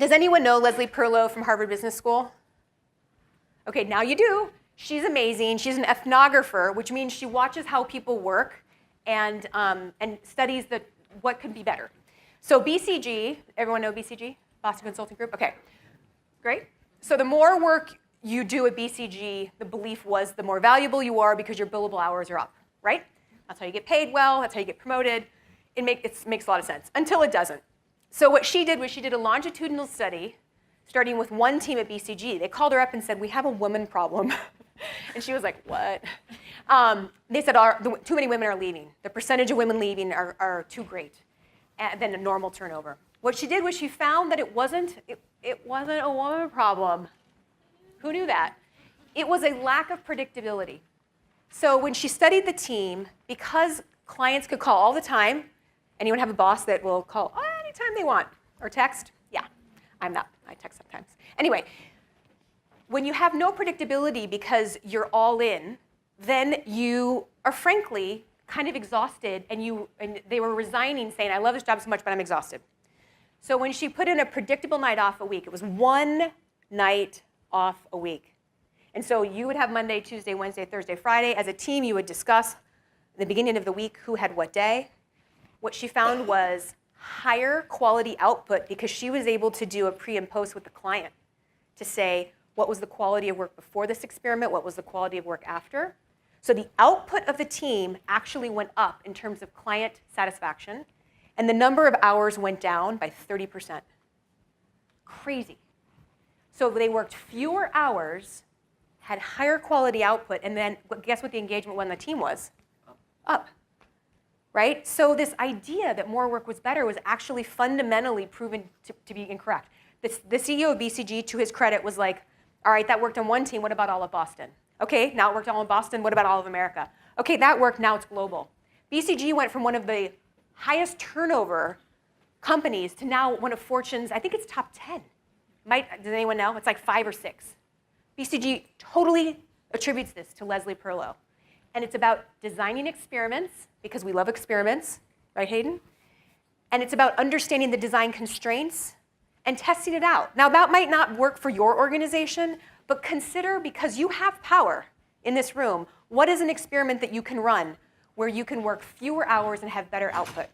Does anyone know Leslie Perlow from Harvard Business School? Okay, now you do. She's amazing. She's an ethnographer, which means she watches how people work and studies what could be better. So BCG, everyone know BCG? Boston Consulting Group? Okay, great. So the more work you do at BCG, the belief was the more valuable you are because your billable hours are up, right? That's how you get paid well. That's how you get promoted. It makes a lot of sense, until it doesn't. So what she did was she did a longitudinal study starting with one team at BCG. They called her up and said, we have a woman problem. And she was like, what? They said, too many women are leaving. The percentage of women leaving are too great than a normal turnover. What she did was she found that it wasn't a woman problem. Who knew that? It was a lack of predictability. So when she studied the team, because clients could call all the time, anyone have a boss that will call anytime they want, or text? Yeah, I'm not. I text sometimes. Anyway, when you have no predictability because you're all in, then you are frankly kind of exhausted, and they were resigning saying, I love this job so much, but I'm exhausted. So when she put in a predictable night off a week, it was one night off a week. And so you would have Monday, Tuesday, Wednesday, Thursday, Friday. As a team, you would discuss at the beginning of the week who had what day. What she found was higher quality output because she was able to do a pre and post with the client to say, what was the quality of work before this experiment? What was the quality of work after? So the output of the team actually went up in terms of client satisfaction, and the number of hours went down by 30%. Crazy. So they worked fewer hours, had higher quality output, and then guess what the engagement when the team was? Up. Right? So this idea that more work was better was actually fundamentally proven to be incorrect. The CEO of BCG, to his credit, was like, all right, that worked on one team, what about all of Boston? Okay, now it worked all in Boston, what about all of America? Okay, that worked, now it's global. BCG went from one of the highest turnover companies to now one of Fortune's, I think it's top 10. Does anyone know? It's like 5 or 6. BCG totally attributes this to Leslie Perlow. And it's about designing experiments, because we love experiments, right, Hayden? And it's about understanding the design constraints and testing it out. Now, that might not work for your organization, but consider, because you have power in this room, what is an experiment that you can run where you can work fewer hours and have better output?